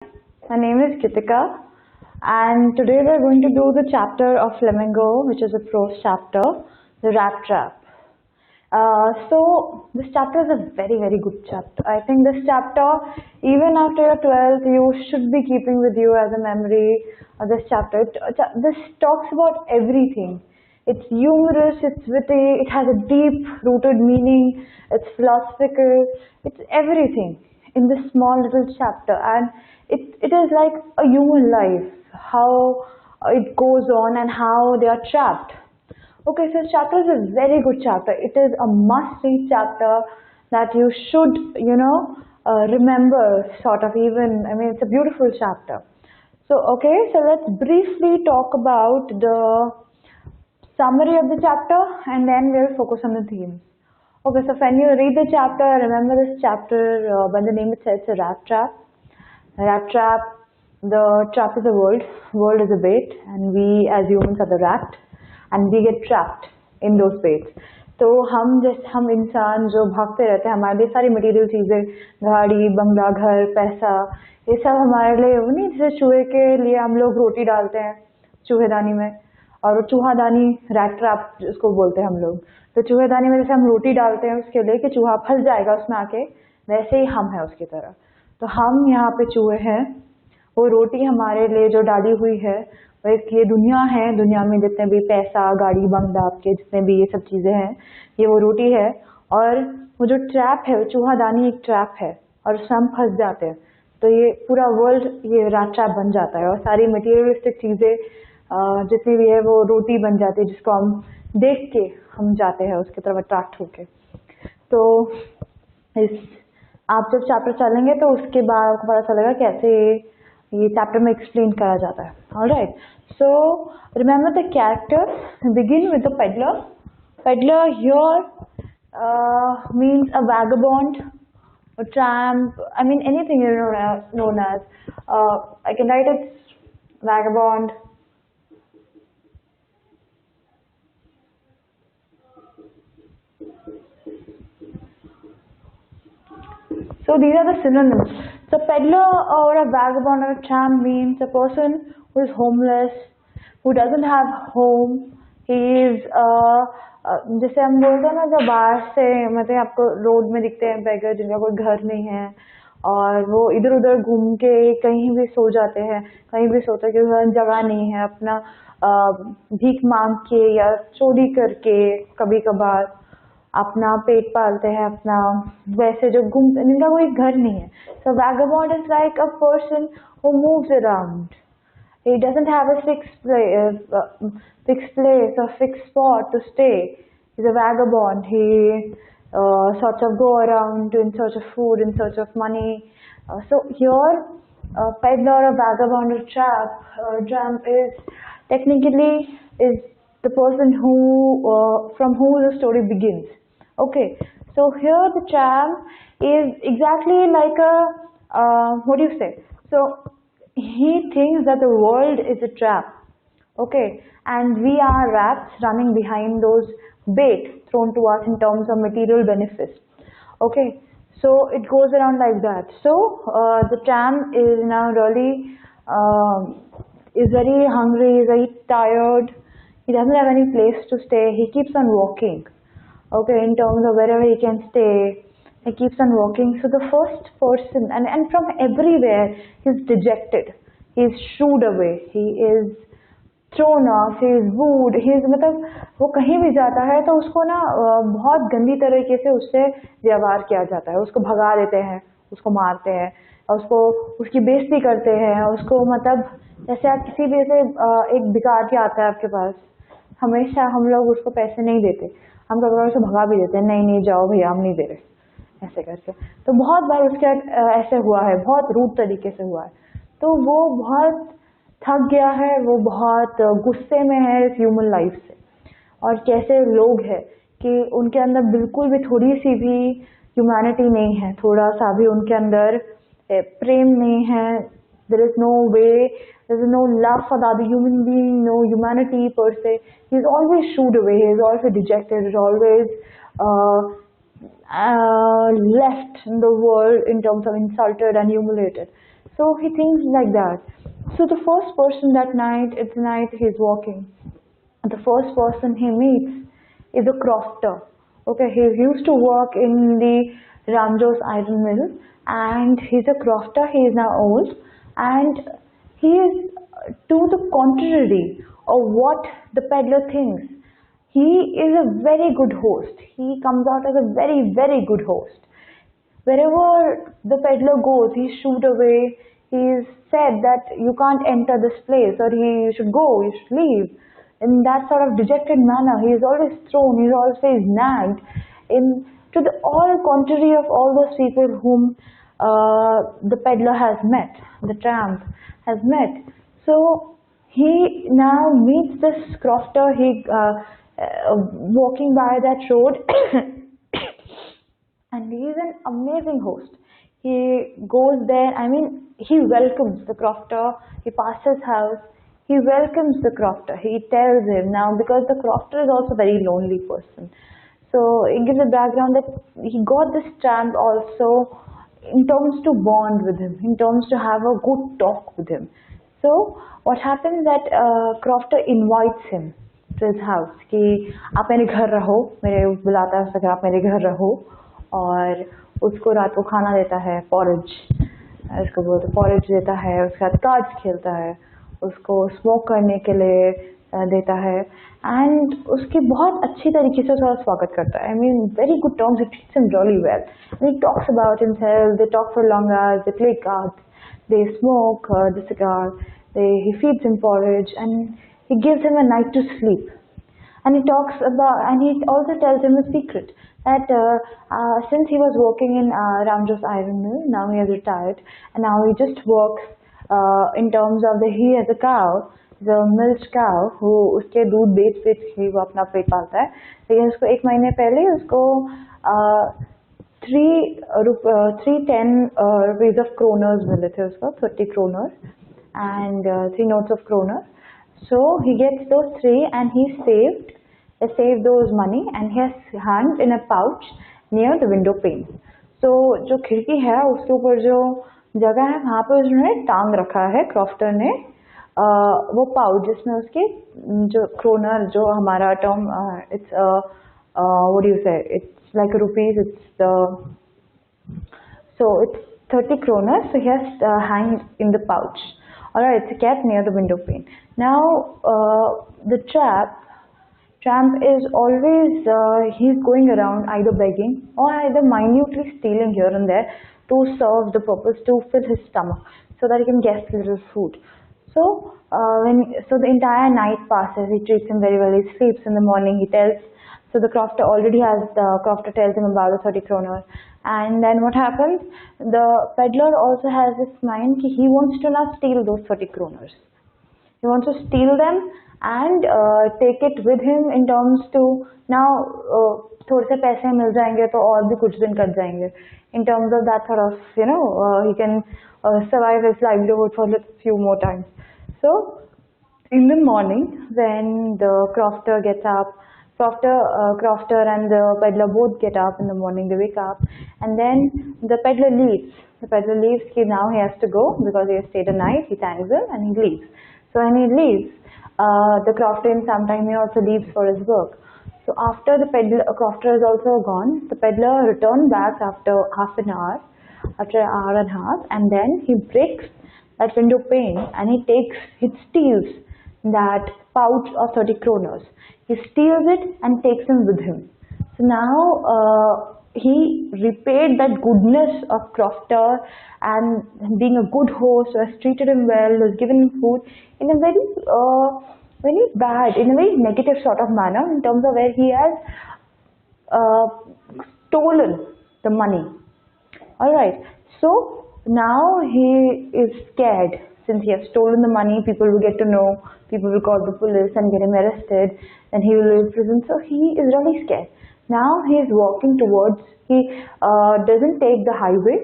My name is Kitika, and today we're going to do the chapter of Flamingo, which is a prose chapter, the rat trap. So this chapter is a very good chapter. I think this chapter, even after your 12th, you should be keeping with you as a memory of this chapter. This talks about everything. It's humorous, it's witty, it has a deep rooted meaning, it's philosophical, it's everything in this small little chapter, and it is like a human life, how it goes on and how they are trapped. Okay, so this chapter is a very good chapter. It is a must-read chapter that you should, remember, sort of even, I mean, it's a beautiful chapter. So, okay, so let's briefly talk about the summary of the chapter and then we'll focus on the themes. Okay, so when you read the chapter, remember this chapter by the name itself, it's a rat trap. A rat trap, the trap is the world is a bait, and we as humans are the rat, and we get trapped in those baits. तो हम इंसान जो भागते रहते हैं, हमारे लिए सारी मटेरियल चीज़ें, गाड़ी, बंगला, घर, पैसा, ये सब हमारे लिए वो नहीं, जैसे चूहे के लिए हम लोग रोटी डालते हैं चूहेदानी में, और वो चूहादानी रैट ट्रैप उसको बोलते हैं हम लोग. तो चूहेदानी में जैसे हम रोटी डालते हैं उसके लिए कि चूहा फंस जाएगा उसमें आके, वैसे ही हम हैं उसकी तरह. तो हम यहाँ पे चूहे हैं, वो रोटी हमारे लिए जो डाली हुई है, वो एक ये दुनिया है, दुनिया में जितने भी पैसा, गाड़ी, बंगला, आपके जितने भी ये सब चीज़ें हैं, ये वो रोटी है. और वो जो ट्रैप है, वो चूहादानी एक ट्रैप है, और उसमें हम फंस जाते हैं. तो ये पूरा वर्ल्ड ये रैट ट्रैप बन जाता है, और सारी मटेरियलिस्टिक चीज़ें जितनी भी है वो रोटी बन जाती है, जिसको हम देख के हम जाते हैं उसकी तरफ अट्रैक्ट होके. तो इस आप जब चैप्टर चलेंगे तो उसके बाद आपको पता चलेगा कैसे ये चैप्टर में एक्सप्लेन करा जाता है. Alright, so remember the characters. Begin with the peddler. Peddler here means a vagabond, a tramp, I mean anything known as. I can write it vagabond. So these are the synonyms. So peddler or a vagabond or a tramp means a person who is homeless, who doesn't have home. He is जैसे हम बोलते हैं ना, जब बाहर से मतलब आपको रोड में दिखते हैं बेगर जिनका कोई घर नहीं है, और वो इधर उधर घूम के कहीं भी सो जाते हैं, कहीं भी सोते हैं क्योंकि जगह नहीं है, अपना भीख मांग के या चोरी करके कभी कभार अपना पेट पालते हैं, अपना वैसे जो घूमते, जिनका कोई घर नहीं है. So vagabond is like a person who moves around. He doesn't have a fixed place or fixed spot to stay. He's a vagabond. He sort of go around in search of food, in search of money. So here, peddler or vagabond or tramp is technically is the person who from whom the story begins. Okay, so here the tramp is exactly like a what do you say? So he thinks that the world is a trap. Okay, and we are rats running behind those bait thrown to us in terms of material benefits. Okay, so it goes around like that. So the tramp is now really is very hungry, is very tired. He doesn't have any place to stay. He keeps on walking. Okay, in terms of wherever he can stay, he keeps on walking. So the first person, and from everywhere, he's dejected. He's shooed away. He is thrown off. He is booed. He is मतलब वो कहीं भी जाता है तो उसको ना बहुत गंदी तरीके से उससे व्यवहार किया जाता है. उसको भगा देते हैं, उसको मारते हैं, उसको उसकी बेइज्जती करते हैं, उसको मतलब जैसे आप किसी भी ऐसे एक भिखारी आता है आपके पास, हमेशा हम लोग उसको पैसे नहीं देते, हम कभी उसे भगा भी देते हैं, नहीं जाओ भैया हम नहीं दे रहे, ऐसे करके. तो बहुत बार उसके ऐसे हुआ है, बहुत रूड तरीके से हुआ है. तो वो बहुत थक गया है, वो बहुत गुस्से में है इस ह्यूमन लाइफ से, और कैसे लोग हैं कि उनके अंदर बिल्कुल भी थोड़ी सी भी ह्यूमैनिटी नहीं है, थोड़ा सा भी उनके अंदर प्रेम नहीं है. There is no way, there is no love for the other human being, no humanity per se. He is always shooed away, he is always dejected, he is always left in the world in terms of insulted and humiliated. So he thinks like that. So the first person that night, it's night he's walking. The first person he meets is a crofter. Okay, he used to work in the Ramjo's iron mill, and he's a crofter. He is now old, and he is to the contrary of what the peddler thinks. He is a very good host. He comes out as a very, very good host. Wherever the peddler goes, he's shooed away. He's said that you can't enter this place, or you should go, you should leave. In that sort of dejected manner, he is always thrown, he is always nagged, in to the all contrary of all those people whom the peddler has met, the tramp has met. So he now meets this crofter. He walking by that road. And he is an amazing host. He goes there, I mean, he welcomes the crofter. He passes his house, he welcomes the crofter. He tells him now, because the crofter is also a very lonely person. So it gives a background that he got this tramp also in terms to bond with him, in terms to have a good talk with him. So what happens that crofter invites him to his house कि आप मेरे घर रहो, मेरे बुलाता है उससे कि आप मेरे घर रहो, और उसको रात को खाना देता है, पॉरेज, इसको बोलते पॉरेज देता है, उसके साथ कार्ड्स खेलता है, उसको स्मोक करने के लिए देता है, एंड उसकी बहुत अच्छी तरीके से उसका स्वागत करता है. I mean, very good terms. He treats him really well. And he talks about himself. They talk for long hours. They play cards. They smoke the cigar. He feeds him porridge, and he gives him a night to sleep. And he talks about, and he also tells him a secret that since he was working in Ramjo's iron mill, now he has retired, and now he just works in terms of he has a cow, the milk cow, who उसके दूध बेच के वो अपना पेट पालता है. लेकिन उसको एक महीने पहले उसको 310 rupees of kroners मिले थे उसको, 30 kroners and 3 notes of kroner. So he gets those 3 and he saved those money, and he has hung in a pouch near the window pane. So जो खिड़की है उसके ऊपर जो जगह है वहाँ पे उसने टांग रखा है क्रॉफ्टर ने वो पाउच, जिसमें उसके जो क्रोनर, जो हमारा term it's what do you say, it's like rupees, it's 30 kroners, so he has hanged in the pouch. Alright, it's kept near the window pane. Now the tramp is always he's going around either begging or either minutely stealing here and there to serve the purpose to fill his stomach so that he can get little food. So the entire night passes. He treats him very well. He sleeps. In the morning he tells. So the crofter tells him about the 30 kroner. And then what happens? The peddler also has this mind that he wants to now steal those 30 kroners. He wants to steal them and take it with him in terms to now थोड़े से पैसे मिल जाएंगे तो और भी कुछ दिन cut जाएंगे. In terms of that sort of, he can survive his livelihood for a few more times. So in the morning when the crofter gets up, crofter and the peddler both get up in the morning. They wake up, and then the peddler leaves. The peddler leaves. Now he has to go because he has stayed a night. He thanks him and he leaves. So when he leaves, the crofter in some time he also leaves for his work. So after the crofter is also gone, the peddler returns back after half an hour, after an hour and a half, and then he breaks that window pane and he steals that pouch of 30 kroners. He steals it and takes him with him. So now he repaid that goodness of crofter and being a good host, who has treated him well, who has given him food in a very bad, in a very negative sort of manner, in terms of where he has stolen the money. Alright, so now he is scared. Since he has stolen the money, people will get to know, people will call the police and get him arrested, and he will leave prison. So he is really scared. Now he is walking towards, he doesn't take the highway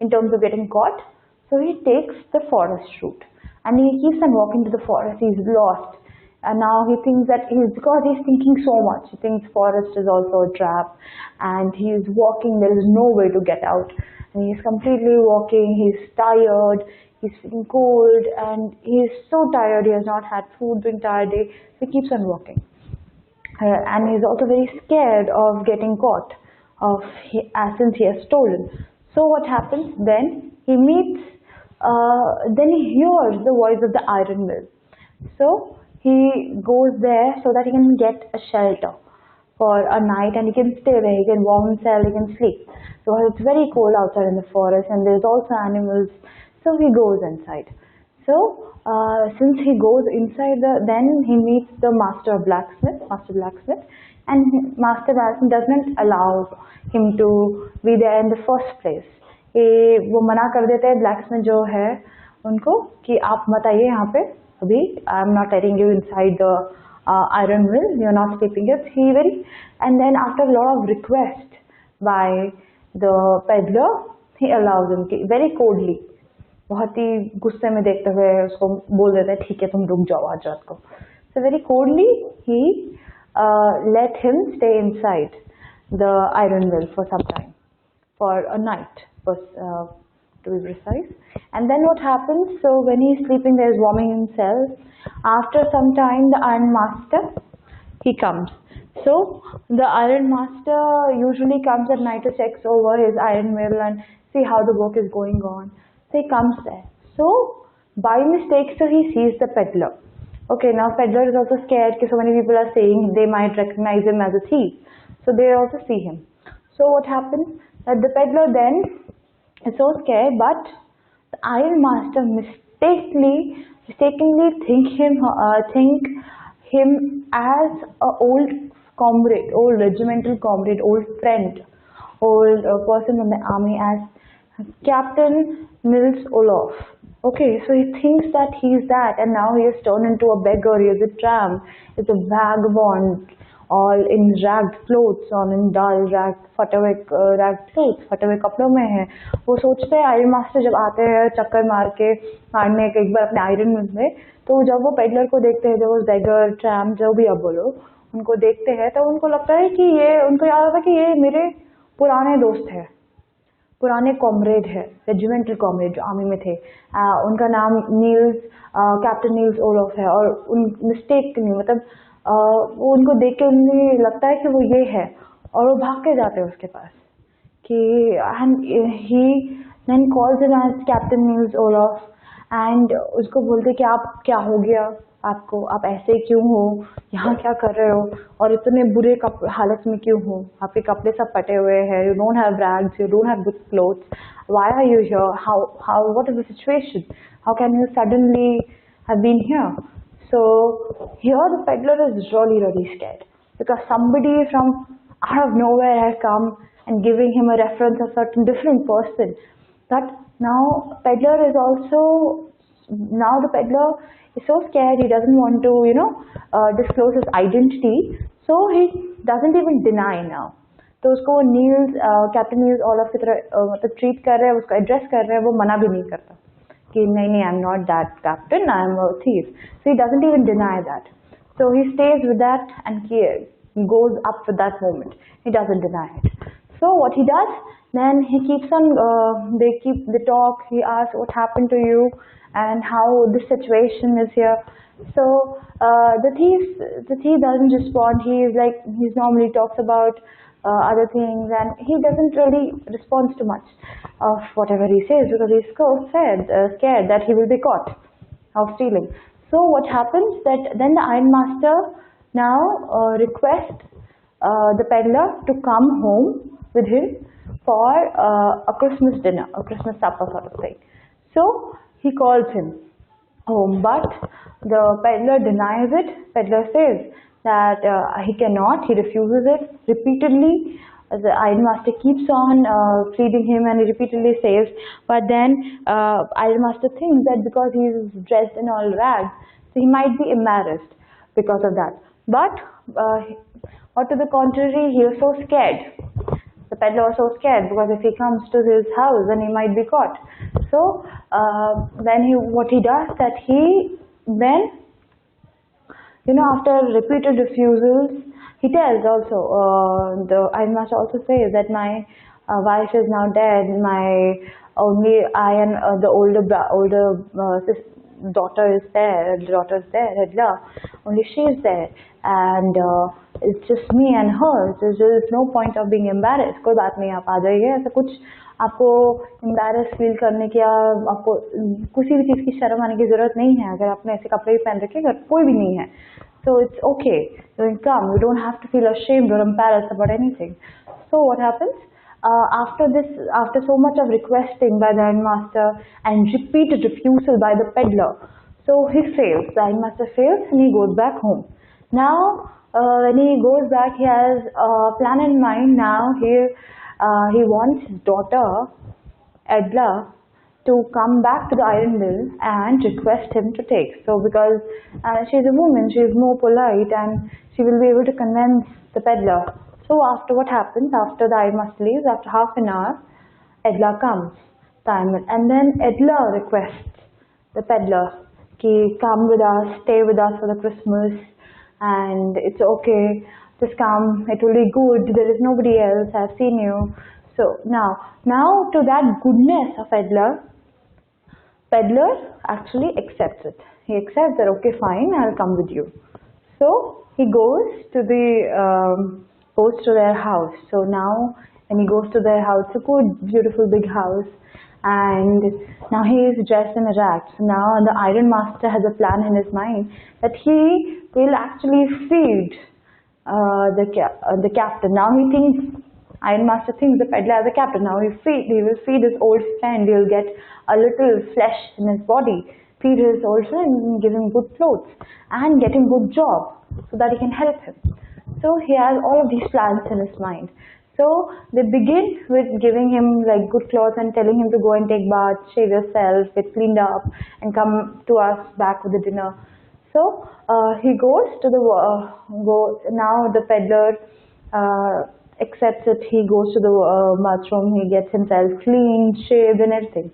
in terms of getting caught, so he takes the forest route. And he keeps on walking to the forest. He's lost. And now he thinks that because he's thinking so much, he thinks forest is also a trap, and he is walking, there is no way to get out. And he's completely walking, he's tired, he's feeling cold and he's so tired, he has not had food the entire day, so he keeps on walking. And he's also very scared of getting caught, since he has stolen. So what happens then? Then he hears the voice of the iron mill. So he goes there so that he can get a shelter for a night and he can stay there, he can warm himself, he can sleep. So it's very cold outside in the forest and there's also animals, so he goes inside. So since he goes inside, then he meets the master blacksmith, and master blacksmith doesn't allow him to be there in the first place. वो मना कर देते हैं ब्लैक्समिथ जो है उनको कि आप मत आइए यहाँ पे अभी, I am not letting you inside the iron mill, you're not sleeping here. And then after a lot of request by the peddler, he allows him very coldly, बहुत ही गुस्से में देखते हुए उसको बोल देता है ठीक है तुम रुक जाओ आज रात को. So very coldly he let him stay inside the iron mill for some time, for a night, to be precise. And then what happens? So when he's sleeping there, he's warming himself. After some time, the iron master, he comes. So the iron master usually comes at night to check over his iron mill and see how the work is going on. So he comes there. So by mistake, so he sees the peddler. Okay, now peddler is also scared because so many people are saying they might recognize him as a thief. So they also see him. So what happens? That the peddler then is so scared, but the iron master mistakenly think him as a old comrade, old regimental comrade, old friend, old person from the army, as Captain Nils Olof. Okay, so he thinks that he's that, and now he has turned into a beggar, he is a tramp, he's a vagabond, all in ragged clothes, all in dull ragged, फटे हुए ragged clothes, फटे हुए कपड़ों में है. वो सोचते हैं आयरन मास्टर जब आते हैं चक्कर मारने के एक बार अपने आयरन मिल में, तो जब वो पेडलर को देखते हैं, जब वो बेगर ट्रैम्प जो भी अब बोलो उनको देखते हैं, तो उनको लगता है कि ये, उनको याद आता है कि ये मेरे पुराने दोस्त है, पुराने कॉमरेड है, रेजिमेंटल कॉमरेड जो आर्मी में थे. उनका नाम कैप्टन नील्स ओलोफ है, और उन मिस्टेक नहीं, मतलब वो उनको देख के उन्हें लगता है कि वो ये है, और वो भाग के जाते हैं उसके पास कि he then calls him as captain Niels Olaf and उसको बोलते कि आप क्या हो गया आपको, आप ऐसे क्यों हो, यहाँ क्या कर रहे हो, और इतने बुरे हालत में क्यों हो, आपके कपड़े सब फटे हुए हैं, you don't have rags, you don't have good clothes, why are you here, what is the situation, how can you suddenly have been here. So here the peddler is really scared because somebody from out of nowhere has come and giving him a reference of a certain different person. But now the peddler is so scared, he doesn't want to disclose his identity, so he doesn't even deny now. तो उसको captain Niels Olaf की तरह मतलब treat कर रहे हैं, उसको address कर रहे हैं, वो मना भी नहीं करता कि नहीं I am not that captain, I am a thief. So he doesn't even deny that. So he stays with that and he goes up with that moment. He doesn't deny it. So what he does, then he keeps on, they talk, he asks what happened to you and how this situation is here. So the thief doesn't respond. He normally talks about other things, and he doesn't really respond to much of whatever he says because he's so scared that he will be caught of stealing. So what happens that then the iron master now requests the peddler to come home with him for a Christmas dinner, a Christmas supper sort of thing. So he calls him home, but the peddler denies it. Peddler says that he cannot, he refuses it repeatedly. The iron master keeps on pleading him and he repeatedly says, but then iron master thinks that because he is dressed in all rags, so he might be embarrassed because of that. But or to the contrary, he was so scared. The peddler was so scared because if he comes to his house, then he might be caught. So then what he does, that he then, after repeated refusals, he tells also, the iron master also says that my wife is now dead, my only I and the daughter is there, Edla, only she is there, and it's just me and her. So there's no point of being embarrassed. कोई बात नहीं, आप आ जाइए. ऐसा कुछ आपको embarrassed feel करने की या आपको किसी भी चीज़ की शर्म आने की जरूरत नहीं है. अगर आपने ऐसे कपड़े भी पहन रखे, घर कोई भी नहीं है, so it's okay. You can come. You don't have to feel ashamed or embarrassed about anything. So what happens? After this, after so much of requesting by the ironmaster and repeated refusal by the peddler, so he fails. The ironmaster fails and he goes back home. Now, when he goes back, he has a plan in mind. Now he wants his daughter Edla to come back to the iron mill and request him to take. So because she's a woman, she is more polite and she will be able to convince the peddler. So after what happens, after the ironmaster leaves, after half an hour, Edla comes, and then Edla requests the peddler, ki come with us, stay with us for the Christmas, and it's okay, just come, it will be good, there is nobody else, I've seen you. So now to that goodness of Edla, peddler actually accepts it. He accepts that, okay, fine, I'll come with you. So he goes to their house. So now when he goes to their house, it's a good, beautiful big house, and now he is dressed in a rat. So now the ironmaster has a plan in his mind that he will actually feed the captain. Now he thinks, ironmaster thinks the peddler as a captain. Now he will feed his old friend. He'll get a little flesh in his body, feed his old friend, and give him good clothes and get him good job so that he can help him. So he has all of these plans in his mind. So they begin with giving him like good clothes and telling him to go and take bath, shave yourself, get cleaned up, and come to us back with the dinner. So he goes to now the peddler accepts it. He goes to the bathroom. He gets himself cleaned, shaved, and everything.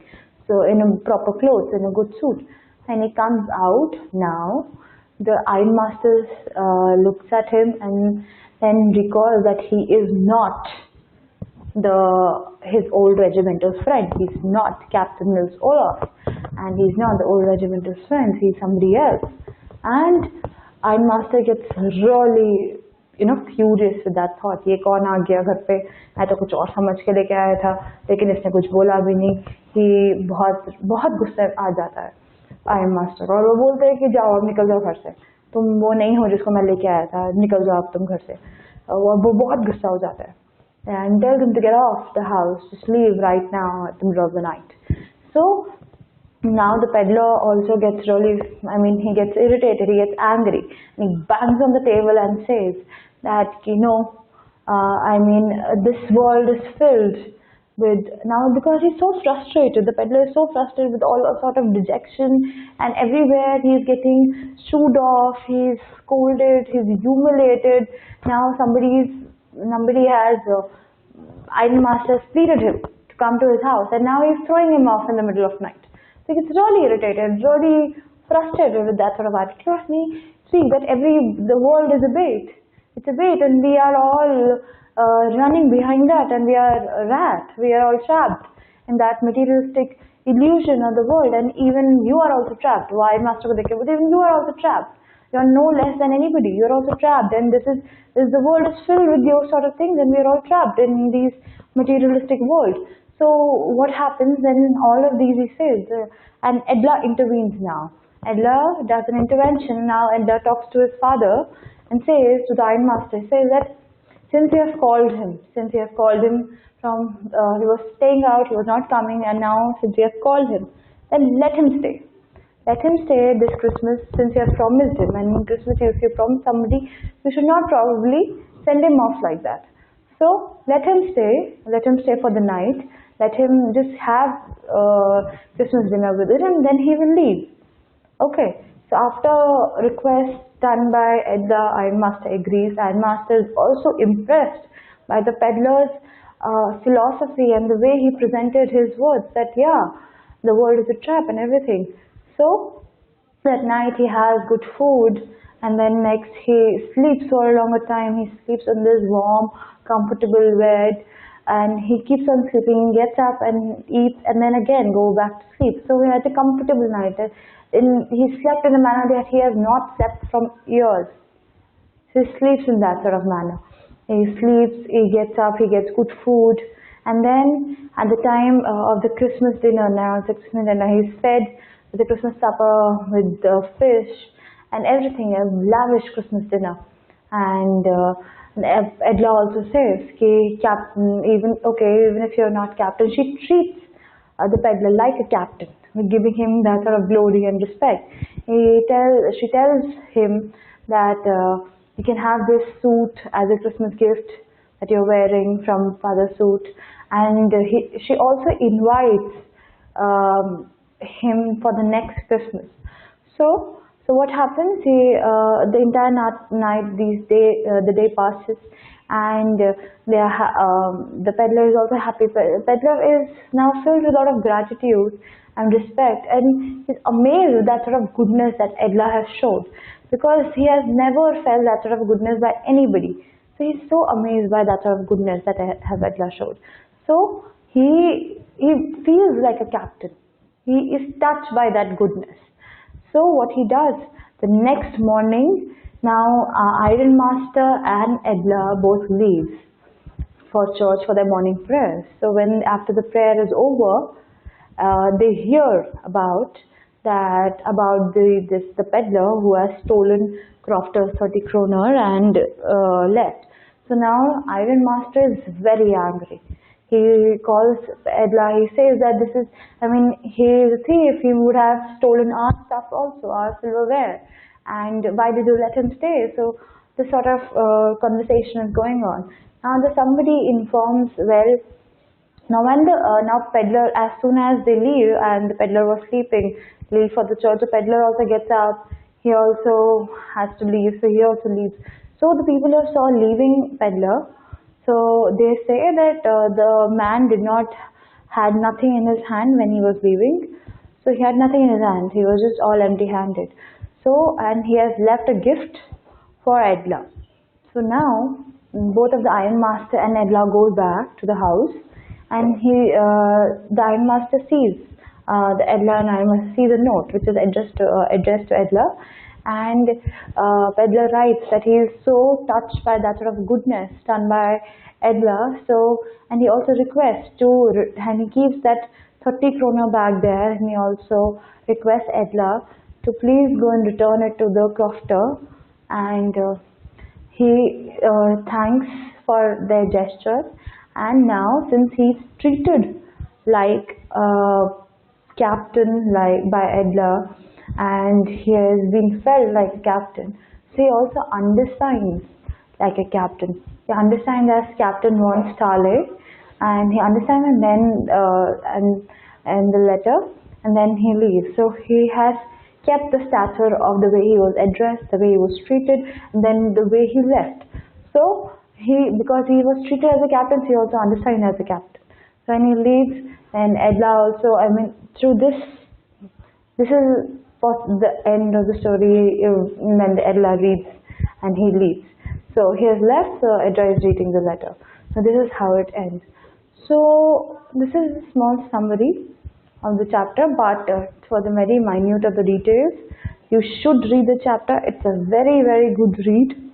So in a proper clothes, in a good suit, and he comes out now. The ironmaster looks at him and then recalls that he is not his old regimental friend. He's not Captain Nils Olaf, and he's not the old regimental friend. He's somebody else. And ironmaster gets really, furious with that thought. ये कौन आ गया घर पे? मैं तो कुछ और समझ के लेके आया था, लेकिन इसने कुछ बोला भी नहीं. कि बहुत गुस्से आ जाता है ironmaster, और वो बोलते हैं कि जाओ अब निकल जाओ घर से, तुम वो नहीं हो जिसको मैं लेके आया था, निकल जाओ अब तुम घर से. और वो बहुत गुस्सा हो जाता है and tells him to get off the house, just leave right now at the middle of the night. So now the peddler also gets he gets irritated, he gets angry, and he bangs on the table and says that, this world is filled with, now because he's so frustrated, the peddler is so frustrated with all sort of dejection, and everywhere he's getting shooed off, he's scolded, he's humiliated. Now somebody has ironmaster pleaded him to come to his house, and now he's throwing him off in the middle of night. So he gets really irritated, really frustrated with that sort of attitude. See that the world is a bait. It's a bait, and we are all running behind that, and we are all trapped in that materialistic illusion of the world, and even you are also trapped. Why master but even you are also trapped. You are no less than anybody. You are also trapped, and the world is filled with those sort of things, and we are all trapped in these materialistic world. So what happens then? All of these he says, and Edla intervenes now. Edla does an intervention now. Edla talks to his father and says to the ironmaster, says that since you have called him from, he was staying out, he was not coming, and now since you have called him, then let him stay. Let him stay this Christmas, since you have promised him. And in Christmas, if you promise somebody, you should not probably send him off like that. So let him stay for the night. Let him just have Christmas dinner with it, and then he will leave. Okay. So after request done by Edda, ironmaster agrees. Ironmaster is also impressed by the peddler's philosophy and the way he presented his words, that the world is a trap and everything. So that night he has good food, and then next he sleeps for a longer time. He sleeps on this warm, comfortable bed, and he keeps on sleeping, gets up and eats, and then again go back to sleep. So he had a comfortable night. He slept in a manner that he has not slept from years. So he sleeps in that sort of manner. He sleeps, he gets up, he gets good food, and then at the time of the Christmas dinner, now it's Christmas dinner, he's fed with the Christmas supper with fish and everything, a lavish Christmas dinner. And Edla also says, "Okay, captain, even if you're not captain," she treats the peddler like a captain, giving him that sort of glory and respect. She tells him that you can have this suit as a Christmas gift that you're wearing from father's suit, and she also invites him for the next Christmas. So what happens? The entire night, the day passes, and the peddler is also happy. The peddler is now filled with a lot of gratitude and respect, and he's amazed with that sort of goodness that Edla has showed, because he has never felt that sort of goodness by anybody. So he's so amazed by that sort of goodness that Edla showed. So he feels like a captain. He is touched by that goodness. So what he does, the next morning, now Iron Master and Edla both leave for church for their morning prayers. So when after the prayer is over, they hear about the peddler who has stolen Crofter's 30 kroner and left. So now Iron Master is very angry. He calls Edla, he says that he is a thief, he would have stolen our stuff also, our silverware, and why did you let him stay? So this sort of conversation is going on. Now somebody informs, now peddler, as soon as they leave, and the peddler was sleeping, leave for the church, the peddler also gets up, he also has to leave, so he also leaves. So the people who saw leaving peddler, so they say that the man had nothing in his hand when he was leaving. So he had nothing in his hand, he was just all empty-handed. So, and he has left a gift for Edla. So now both of the Iron Master and Edla go back to the house, and the Iron Master sees the Edla and Iron Master see the note which is addressed to Edla, and Peddler writes that he is so touched by that sort of goodness done by Edla. So, and he also requests and he keeps that 30 kroner back there, and he also requests Edla to please go and return it to the crofter, and he thanks for their gestures. And now, since he's treated like a captain by Edla, and he has been felt like a captain, so he also understands like a captain. He understands as Captain wants Tale, and he understands, and then and the letter, and then he leaves. So he has kept the stature of the way he was addressed, the way he was treated, and then the way he left. So because he was treated as a captain, so he also understands as a captain. So when he leaves, and Edla also, through this is the end of the story, and then Edla reads and he leaves. So he has left, so Edla is reading the letter. So this is how it ends. So this is a small summary of the chapter, but for the very minute of the details, you should read the chapter. It's a very, very good read.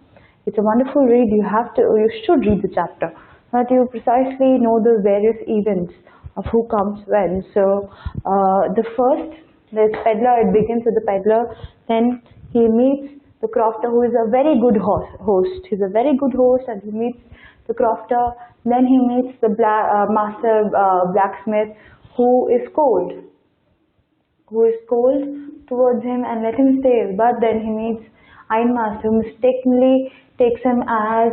It's a wonderful read. You should read the chapter, so that you precisely know the various events of who comes when. So there's peddler. It begins with the peddler. Then he meets the crofter, who is a very good host. He's a very good host, and he meets the crofter. Then he meets the master blacksmith, who is cold towards him and let him stay. But then he meets Iron Master, who mistakenly takes him as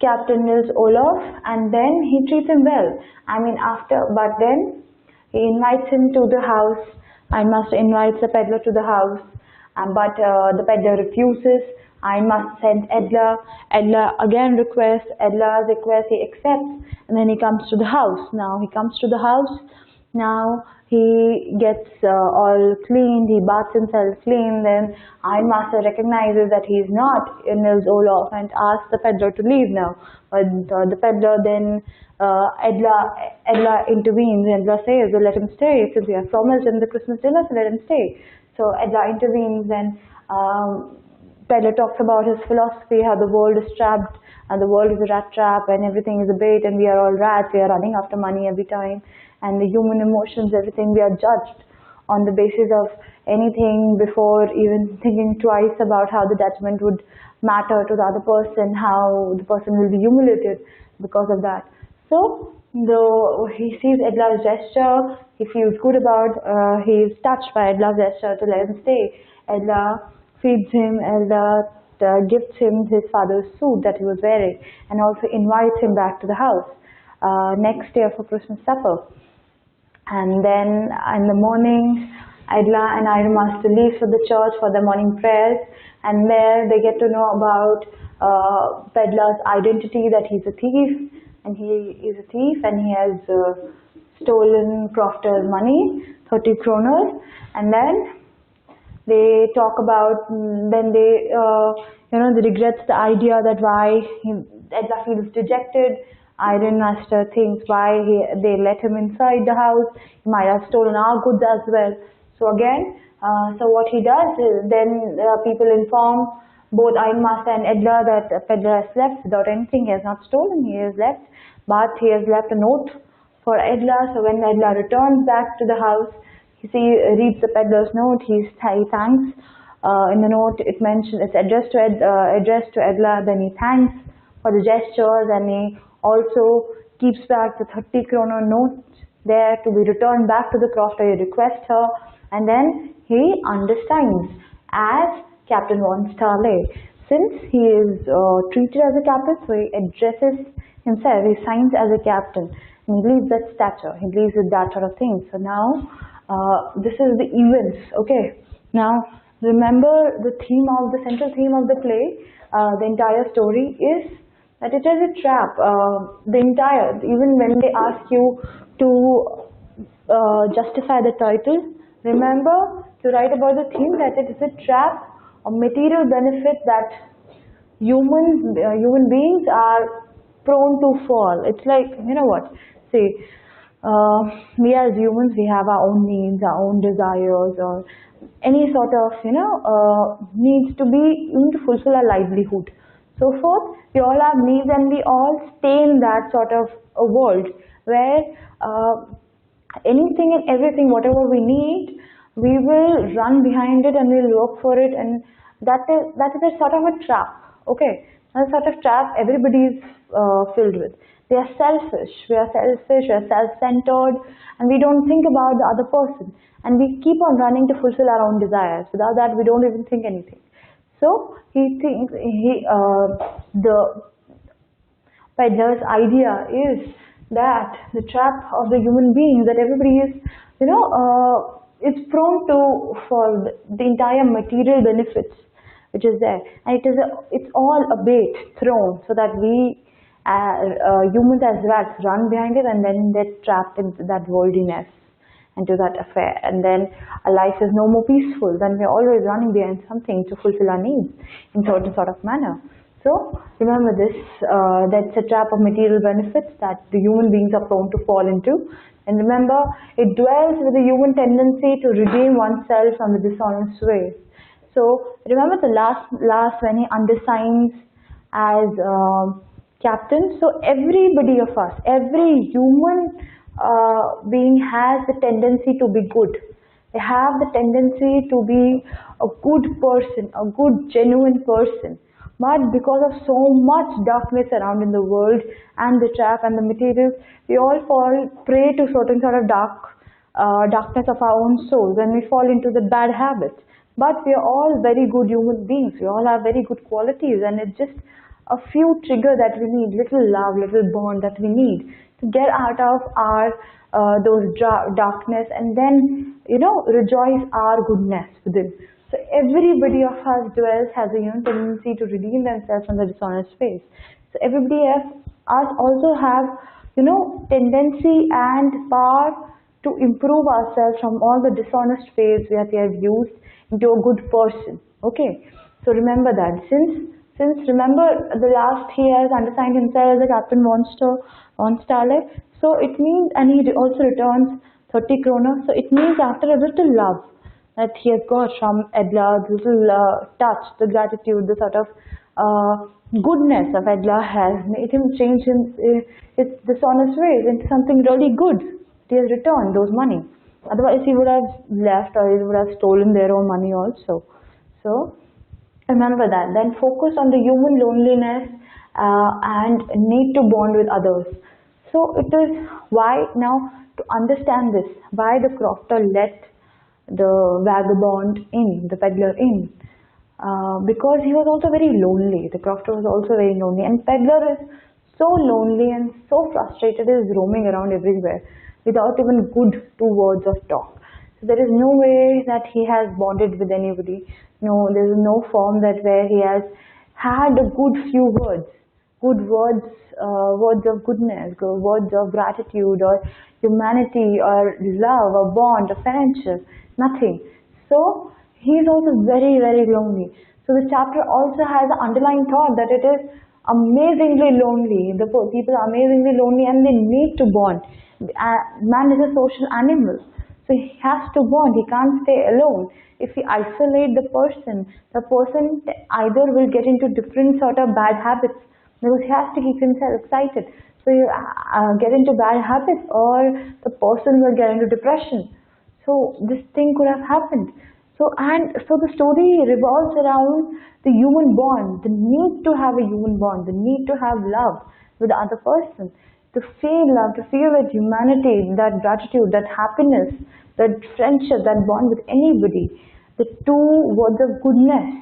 Captain Nils Olaf, and then he treats him well. But then he invites him to the house. Iron Master invites the peddler to the house, but the peddler refuses. Iron Master sends Edla. Edla again requests. Edla's request he accepts, and then he comes to the house. Now he comes to the house. Now he gets all cleaned, he baths himself clean, then Ironmaster recognizes that he is not Nils Olaf and asks the peddler to leave now. But the peddler then, Edla intervenes. Edla says, well, let him stay since we have promised him the Christmas dinner, so let him stay. So Edla intervenes and Peddler talks about his philosophy, how the world is trapped and the world is a rat trap and everything is a bait and we are all rats, we are running after money every time, and the human emotions, everything, we are judged on the basis of anything before even thinking twice about how the judgment would matter to the other person, how the person will be humiliated because of that. So though he sees Edla's gesture, he feels good about, he is touched by Edla's gesture to let him stay. Edla feeds him, Edla gifts him his father's suit that he was wearing and also invites him back to the house next day for Christmas supper. And then in the morning, Edla and Ironmaster leave for the church for the morning prayers, and there they get to know about Peddler's identity, that he's a thief, and he is a thief and he has stolen Crofter's money, 30 kroners, and then they talk about, then they, they regrets the idea that why Edla feels dejected. Ironmaster thinks why they let him inside the house. He might have stolen our goods as well. So again, so what he does is then people inform both Ironmaster and Edla that Peddler has left without anything. He has not stolen, he has left, but he has left a note for Edla. So when Edla returns back to the house, he reads the peddler's note. He thanks. In the note, it mentions it's addressed to Edla. Then he thanks for the gestures, and he also keeps back the 30 kroner note there to be returned back to the Crofter. He requests her, and then he understands as Captain von Starley. Since he is treated as a captain, so he addresses himself. He signs as a captain, and he leaves that stature. He leaves with that sort of thing. So now, this is the events. Okay. Now remember the central theme of the play, the entire story is that it is a trap. Even when they ask you to justify the title, remember to write about the theme that it is a trap, a material benefit that human beings are prone to fall. It's like, say, we as humans, we have our own needs, our own desires, or any sort of, needs to be, to fulfill our livelihood. So forth, we all have needs and we all stay in that sort of a world where anything and everything, whatever we need, we will run behind it and we'll work for it, and that is a sort of a trap. Okay, that's a sort of trap everybody is filled with. We are selfish, we are self-centered, and we don't think about the other person. And we keep on running to fulfill our own desires. Without that, we don't even think anything. So, the peddler's idea is that the trap of the human being, that everybody is, is prone to for the entire material benefits which is there. And it's all a bait thrown so that we, humans as rats, run behind it and then get trapped into that worldliness, into that affair, and then our life is no more peaceful. Then we're always running behind something to fulfill our needs in certain sort of manner. So remember this, that's a trap of material benefits that the human beings are prone to fall into. And remember, it dwells with the human tendency to redeem oneself from the dishonest ways. So remember the last when he undersigns as captain. So everybody of us, every human being has the tendency to be good. They have the tendency to be a good person, a good, genuine person. But because of so much darkness around in the world and the trap and the materials, we all fall prey to certain sort of darkness of our own souls, and we fall into the bad habits. But we are all very good human beings. We all have very good qualities, and it's just a few triggers that we need, little love, little bond that we need to get out of our those darkness, and then rejoice our goodness within. So everybody of us has a tendency to redeem themselves from the dishonest ways. So everybody of us also have tendency and power to improve ourselves from all the dishonest ways that we have used into a good person. Okay, so remember that. Since remember the last he has undersigned himself as a Captain Monstale, so it means, and he also returns 30 kroner. So it means after a little love that he has got from Edla, the little touch, the gratitude, the sort of goodness of Edla has made him change his dishonest ways into something really good. He has returned those money. Otherwise, he would have left, or he would have stolen their own money also. So remember that. Then focus on the human loneliness and need to bond with others. So it is why now to understand this, why the crofter let the vagabond in, the peddler in, because he was also very lonely. The crofter was also very lonely, and peddler is so lonely and so frustrated. He is roaming around everywhere without even good 2 words of talk. So there is no way that he has bonded with anybody. No, there is no form that where he has had a good few words, good words, words of goodness, words of gratitude or humanity or love or bond or friendship, nothing. So he is also very, very lonely. So the chapter also has an underlying thought that it is amazingly lonely. The people are amazingly lonely and they need to bond. Man is a social animal. So he has to bond, he can't stay alone. If he isolate the person either will get into different sort of bad habits because he has to keep himself excited. So you get into bad habits or the person will get into depression. So this thing could have happened. So the story revolves around the human bond, the need to have a human bond, the need to have love with the other person. To feel love, to feel that humanity, that gratitude, that happiness, that friendship, that bond with anybody, the 2 words of goodness.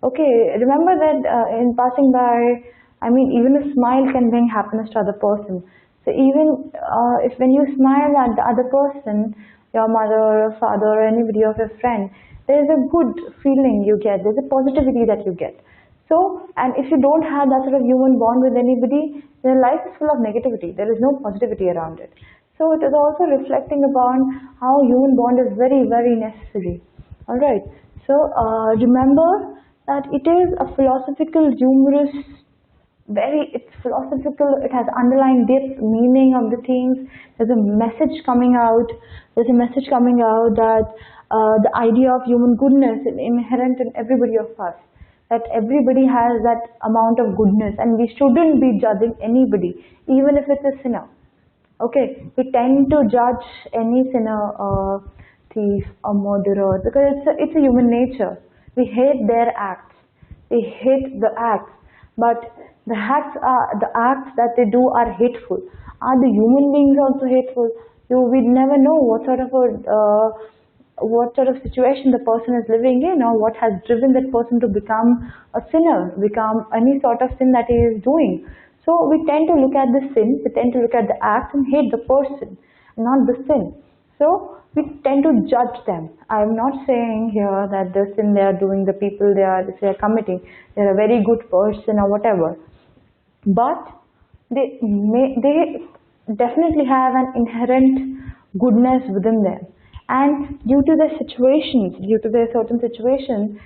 Okay, remember that in passing by, I mean, even a smile can bring happiness to other person. So even if when you smile at the other person, your mother or father or anybody of your friend, there is a good feeling you get, there's a positivity that you get. So, and if you don't have that sort of human bond with anybody, then life is full of negativity. There is no positivity around it. So it is also reflecting upon how human bond is very, very necessary. Alright. So remember that it is a philosophical, humorous, it's philosophical, it has underlying depth, meaning of the things. There's a message coming out. There's a message coming out that the idea of human goodness is inherent in everybody of us. That everybody has that amount of goodness and we shouldn't be judging anybody, even if it's a sinner. Okay, we tend to judge any sinner, thief, or murderer because it's a human nature. We hate their acts. We hate the acts, but the acts that they do are hateful. Are the human beings also hateful? We never know what sort of situation the person is living in or what has driven that person to become a sinner, become any sort of sin that he is doing. So we tend to look at the sin, we tend to look at the act and hate the person, not the sin. So we tend to judge them. I am not saying here that the sin they are doing, the people they are committing, they are a very good person or whatever. But they definitely have an inherent goodness within them. And due to their situations, due to their certain situations,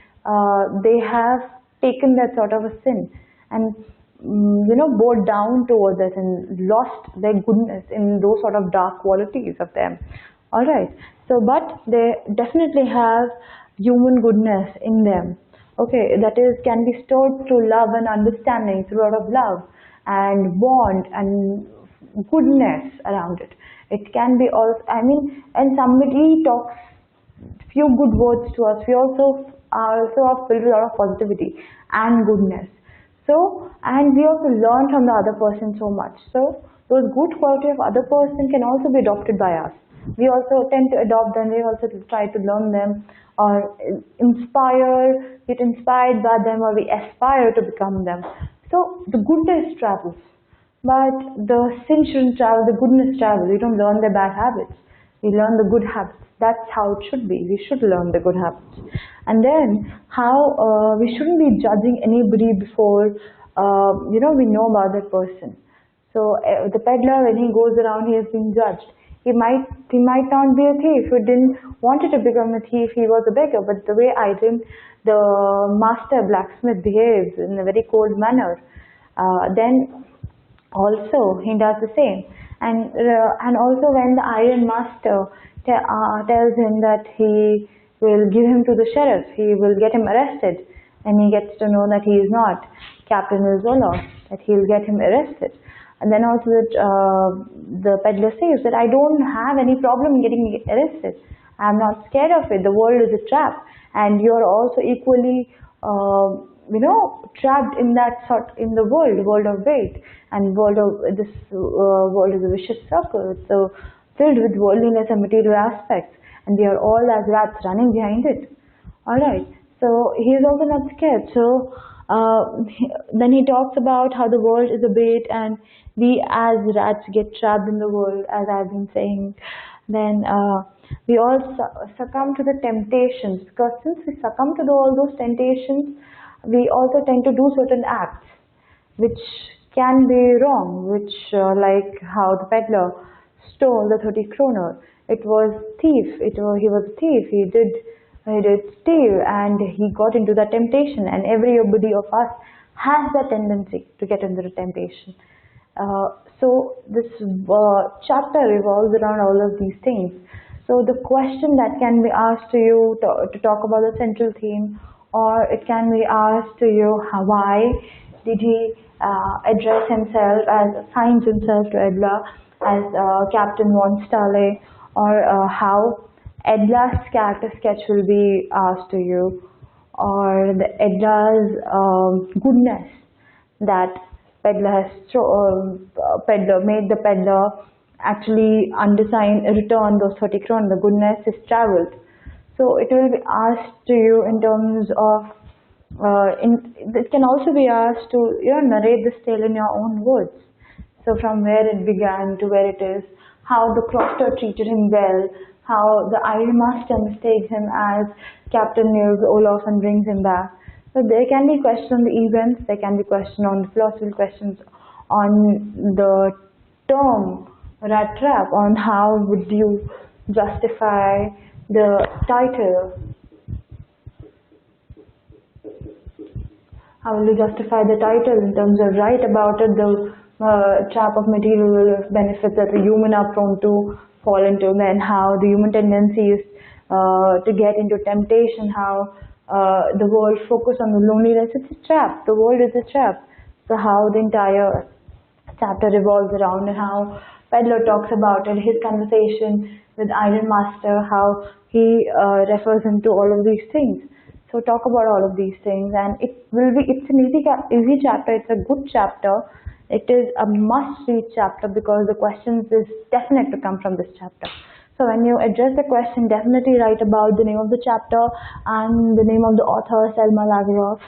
they have taken that sort of a sin and bowed down towards it and lost their goodness in those sort of dark qualities of them. All right. So, but they definitely have human goodness in them. Okay, that is can be stored through love and understanding, through a lot of love and bond and goodness around it. It can be also, and somebody talks few good words to us, we also are filled with a lot of positivity and goodness. So, and we also learn from the other person so much. So, those good qualities of other person can also be adopted by us. We also tend to adopt them, we also try to learn them or get inspired by them, or we aspire to become them. So, the goodness travels. But the sin shouldn't travel, the goodness travels. We don't learn the bad habits. We learn the good habits. That's how it should be. We should learn the good habits. And then how we shouldn't be judging anybody before we know about that person. So the peddler, when he goes around, he is being judged. He might not be a thief. He didn't wanted to become a thief. He was a beggar. But the way Iron, the master blacksmith, behaves in a very cold manner, then also he does the same. And also when the Iron Master tells him that he will give him to the sheriff, he will get him arrested, and he gets to know that he is not Captain Isola, that he'll get him arrested. And then also that the peddler says that I don't have any problem getting arrested. I'm not scared of it. The world is a trap, and you're also equally, trapped in that in the world of weight, and world of this world is a vicious circle. It's so filled with worldliness and material aspects, and we are all as rats running behind it. All right. So he is also not scared. So then he talks about how the world is a bait, and we as rats get trapped in the world, as I've been saying. Then we all succumb to the temptations, because since we succumb to all those temptations, we also tend to do certain acts which can be wrong, which like how the peddler stole the 30 kroner. It was thief. He was a thief. He did steal, and he got into the temptation. And everybody of us has that tendency to get into the temptation. So this chapter revolves around all of these things. So the question that can be asked to you to talk about the central theme, or it can be asked to you, why did he address himself assigns himself to Edla as Captain von Stale, or how Edla's character sketch will be asked to you, or the Edla's goodness that peddler has made the peddler actually return those 30 kroner. The goodness is travelled. So it will be asked to you in terms of, it can also be asked to narrate this tale in your own words. So from where it began to where it is, how the Crofter treated him well, how the Iron Master mistakes him as Captain Niels Olaf and brings him back. So there can be questions on the events, there can be questions on the philosophical questions on the term rat trap, on how would you justify the title. How will you justify the title in terms of write about it, the trap of material benefits that the human are prone to fall into, then how the human tendency is to get into temptation, how the world focus on the loneliness. It's a trap. The world is a trap. So how the entire chapter revolves around, and how Peddler talks about it, his conversation with Iron Master, how he refers into all of these things. So talk about all of these things, and it's an easy chapter. It's a good chapter. It is a must-read chapter because the questions is definite to come from this chapter. So when you address the question, definitely write about the name of the chapter and the name of the author, Selma Lagerlof.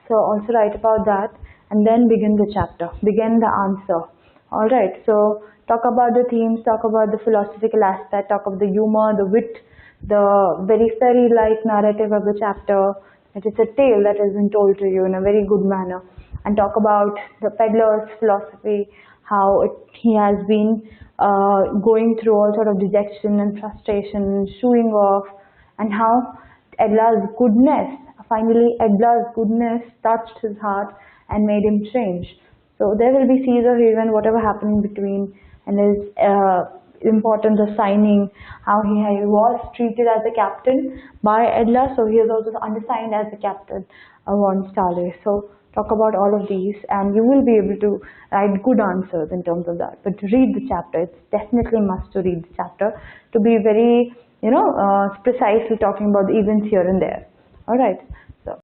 So also write about that, and then begin the chapter, begin the answer. All right. So talk about the themes, talk about the philosophical aspect, talk about the humor, the wit, the very fairy-like narrative of the chapter. That it's a tale that has been told to you in a very good manner, and talk about the peddler's philosophy, how he has been going through all sort of dejection and frustration, shooing off, and how Edla's goodness, finally Edla's goodness touched his heart and made him change. So there will be Caesar even whatever happened in between, and his importance of signing, how he was treated as a captain by Edla, so he is also undersigned as the captain von Stale. So talk about all of these, and you will be able to write good answers in terms of that. But read the chapter. It's definitely must to read the chapter to be very, precisely talking about the events here and there. All right.